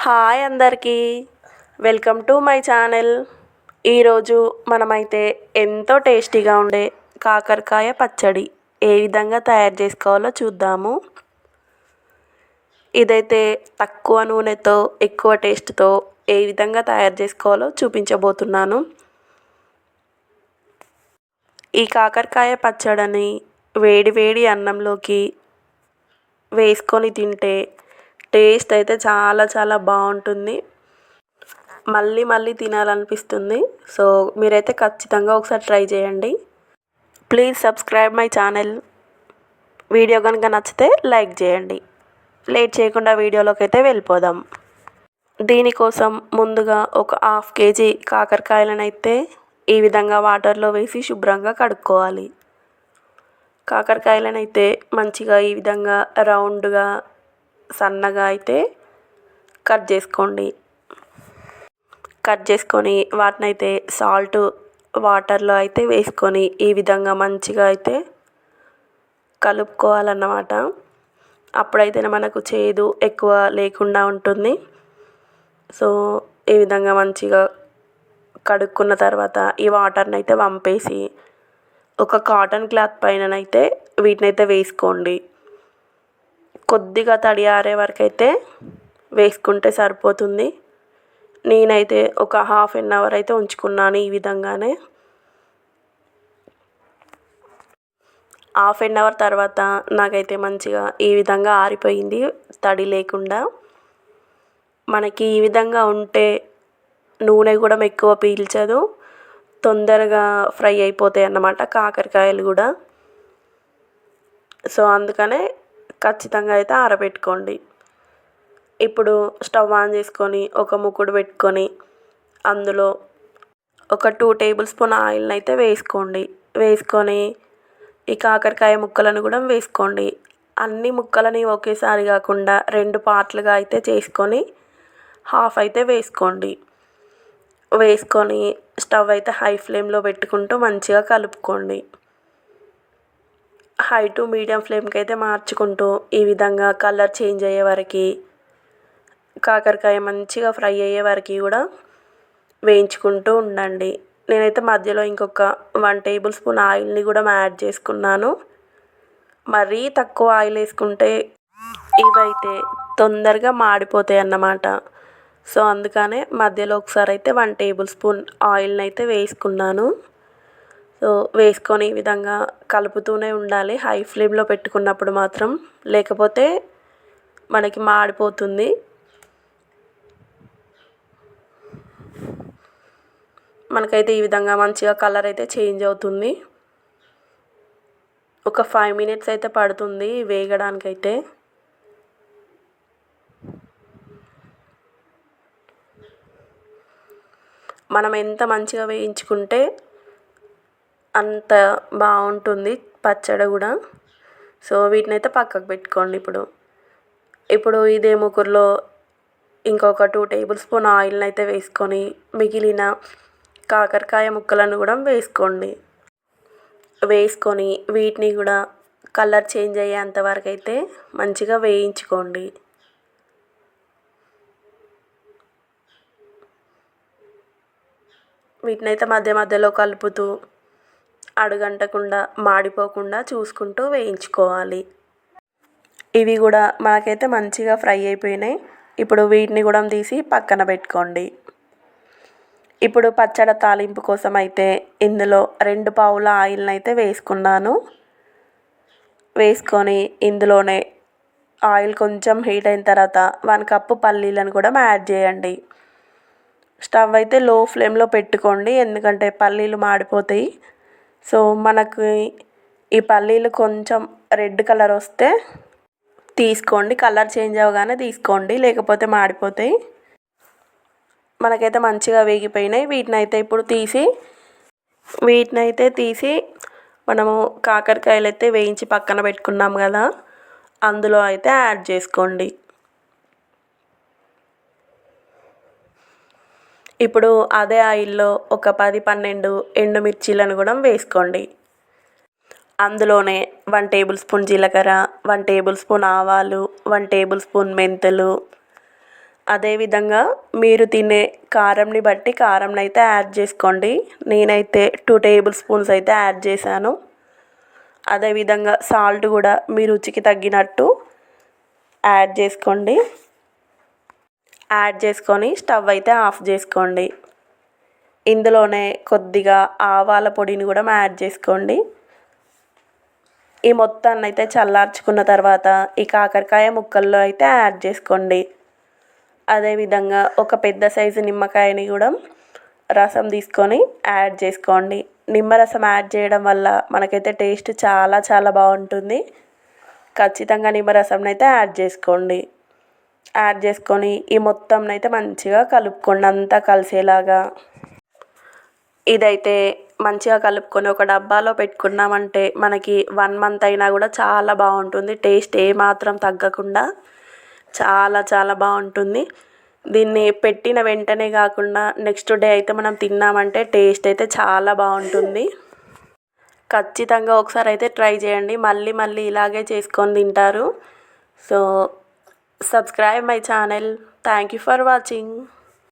Hi అందరికీ, welcome to my channel. ఈరోజు మనమైతే ఎంతో టేస్టీగా ఉండే కాకరకాయ పచ్చడి ఏ విధంగా తయారు చేసుకోవాలో చూద్దాము. ఇదైతే తక్కువ నూనెతో ఎక్కువ టేస్ట్తో ఏ విధంగా తయారు చేసుకోవాలో చూపించబోతున్నాను. ఈ కాకరకాయ పచ్చడిని వేడి వేడి అన్నంలోకి వేసుకొని తింటే టేస్ట్ అయితే చాలా చాలా బాగుంటుంది. మళ్ళీ మళ్ళీ తినాలనిపిస్తుంది. సో మీరైతే ఖచ్చితంగా ఒకసారి ట్రై చేయండి. Please subscribe my channel. Video కనుక నచ్చితే లైక్ చేయండి. లేట్ చేయకుండా వీడియోలోకి అయితే వెళ్ళిపోదాం. దీనికోసం ముందుగా ఒక 1/2 kg కాకరకాయలను అయితే ఈ విధంగా వాటర్లో వేసి శుభ్రంగా కడుక్కోవాలి. కాకరకాయలను అయితే మంచిగా ఈ విధంగా రౌండ్గా సన్నగా అయితే కట్ చేసుకోండి. కట్ చేసుకొని వాటిని అయితే సాల్ట్ వాటర్లో అయితే వేసుకొని ఈ విధంగా మంచిగా అయితే కలుపుకోవాలన్నమాట. అప్పుడైతే మనకు చేదు ఎక్కువ లేకుండా ఉంటుంది. సో ఈ విధంగా మంచిగా కడుక్కున్న తర్వాత ఈ వాటర్ని అయితే వంపేసి ఒక కాటన్ క్లాత్ పైననైతే వీటినైతే వేసుకోండి. కొద్దిగా తడి ఆరే వరకు అయితే వేసుకుంటే సరిపోతుంది. నేనైతే ఒక 1/2 hour అయితే ఉంచుకున్నాను. ఈ విధంగానే 1/2 hour తర్వాత నాకైతే మంచిగా ఈ విధంగా ఆరిపోయింది, తడి లేకుండా. మనకి ఈ విధంగా ఉంటే నూనె కూడా ఎక్కువ పీల్చదు, తొందరగా ఫ్రై అయిపోతాయి అన్నమాట కాకరకాయలు కూడా. సో అందుకనే ఖచ్చితంగా అయితే ఆరబెట్టుకోండి. ఇప్పుడు స్టవ్ ఆన్ చేసుకొని ఒక మూకుడు పెట్టుకొని అందులో ఒక 2 tablespoon ఆయిల్ని అయితే వేసుకోండి. వేసుకొని ఈ కాకరకాయ ముక్కలను కూడా వేసుకోండి. అన్ని ముక్కలని ఒకేసారి కాకుండా 2 పార్ట్లుగా అయితే చేసుకొని హాఫ్ అయితే వేసుకోండి. వేసుకొని స్టవ్ అయితే హై ఫ్లేమ్లో పెట్టుకుంటూ మంచిగా కలుపుకోండి. హై టు మీడియం ఫ్లేమ్కి అయితే మార్చుకుంటూ ఈ విధంగా కలర్ చేంజ్ అయ్యే వరకు, కాకరకాయ మంచిగా ఫ్రై అయ్యే వరకు కూడా వేయించుకుంటూ ఉండండి. నేనైతే మధ్యలో ఇంకొక 1 tablespoon ఆయిల్ని కూడా యాడ్ చేసుకున్నాను. మరీ తక్కువ ఆయిల్ వేసుకుంటే ఇవైతే తొందరగా మాడిపోతాయి అన్నమాట. సో అందుకనే మధ్యలో ఒకసారి అయితే 1 tablespoon ఆయిల్ని అయితే వేసుకున్నాను. సో వేసుకొని ఈ విధంగా కలుపుతూనే ఉండాలి హై ఫ్లేమ్లో పెట్టుకున్నప్పుడు మాత్రం, లేకపోతే మనకి మాడిపోతుంది. మనకైతే ఈ విధంగా మంచిగా కలర్ అయితే చేంజ్ అవుతుంది. ఒక 5 minutes అయితే పడుతుంది వేగడానికైతే. మనం ఎంత మంచిగా వేయించుకుంటే అంత బాగుంటుంది పచ్చడి కూడా. సో వీటినైతే పక్కకు పెట్టుకోండి. ఇప్పుడు ఇదే మూకుడులో ఇంకొక 2 tablespoon ఆయిల్ని అయితే వేసుకొని మిగిలిన కాకరకాయ ముక్కలను కూడా వేసుకోండి. వేసుకొని వీటిని కూడా కలర్ చేంజ్ అయ్యేంత వరకు అయితే మంచిగా వేయించుకోండి. వీటినైతే మధ్య మధ్యలో కలుపుతూ అడుగంటకుండా మాడిపోకుండా చూసుకుంటూ వేయించుకోవాలి. ఇవి కూడా మనకైతే మంచిగా ఫ్రై అయిపోయినాయి. ఇప్పుడు వీటిని కూడా తీసి పక్కన పెట్టుకోండి. ఇప్పుడు పచ్చడి తాలింపు కోసం అయితే ఇందులో 2 పావుల ఆయిల్ని అయితే వేసుకున్నాను. వేసుకొని ఇందులోనే ఆయిల్ కొంచెం హీట్ అయిన తర్వాత 1 cup పల్లీలను కూడా యాడ్ చేయండి. స్టవ్ అయితే లో ఫ్లేమ్లో పెట్టుకోండి, ఎందుకంటే పల్లీలు మాడిపోతాయి. సో మనకు ఈ పల్లీలు కొంచెం రెడ్ కలర్ వస్తే తీసుకోండి, కలర్ చేంజ్ అవ్వగానే తీసుకోండి, లేకపోతే మాడిపోతాయి. మనకైతే మంచిగా వేగిపోయినాయి. వీటినైతే తీసి మనము కాకరకాయలు అయితే వేయించి పక్కన పెట్టుకున్నాం కదా, అందులో అయితే యాడ్ చేసుకోండి. ఇప్పుడు అదే ఆయిల్లో ఒక 10-12 ఎండుమిర్చీలను కూడా వేసుకోండి. అందులోనే 1 tablespoon జీలకర్ర, 1 tablespoon ఆవాలు, 1 tablespoon మెంతులు, అదేవిధంగా మీరు తినే కారంని బట్టి కారంని అయితే యాడ్ చేసుకోండి. నేనైతే 2 టేబుల్ స్పూన్స్ అయితే యాడ్ చేశాను. అదేవిధంగా సాల్ట్ కూడా మీ రుచికి తగ్గినట్టు యాడ్ చేసుకోండి. యాడ్ చేసుకొని స్టవ్ అయితే ఆఫ్ చేసుకోండి. ఇందులోనే కొద్దిగా ఆవాల పొడిని కూడా యాడ్ చేసుకోండి. ఈ మొత్తాన్ని అయితే చల్లార్చుకున్న తర్వాత ఈ కాకరకాయ ముక్కల్లో అయితే యాడ్ చేసుకోండి. అదేవిధంగా ఒక పెద్ద సైజు నిమ్మకాయని కూడా రసం తీసుకొని యాడ్ చేసుకోండి. నిమ్మరసం యాడ్ చేయడం వల్ల మనకైతే టేస్ట్ చాలా చాలా బాగుంటుంది. ఖచ్చితంగా నిమ్మరసంని అయితే యాడ్ చేసుకోండి. యాడ్ చేసుకొని ఈ మొత్తంని అయితే మంచిగా కలుపుకోండి, అంతా కలిసేలాగా. ఇదైతే మంచిగా కలుపుకొని ఒక డబ్బాలో పెట్టుకున్నామంటే మనకి 1 మంత్ అయినా కూడా చాలా బాగుంటుంది. టేస్ట్ ఏమాత్రం తగ్గకుండా చాలా చాలా బాగుంటుంది. దీన్ని పెట్టిన వెంటనే కాకుండా నెక్స్ట్ డే అయితే మనం తిన్నామంటే టేస్ట్ అయితే చాలా బాగుంటుంది. ఖచ్చితంగా ఒకసారి అయితే ట్రై చేయండి. మళ్ళీ మళ్ళీ ఇలాగే చేసుకొని తింటారు. So subscribe my channel. Thank you for watching.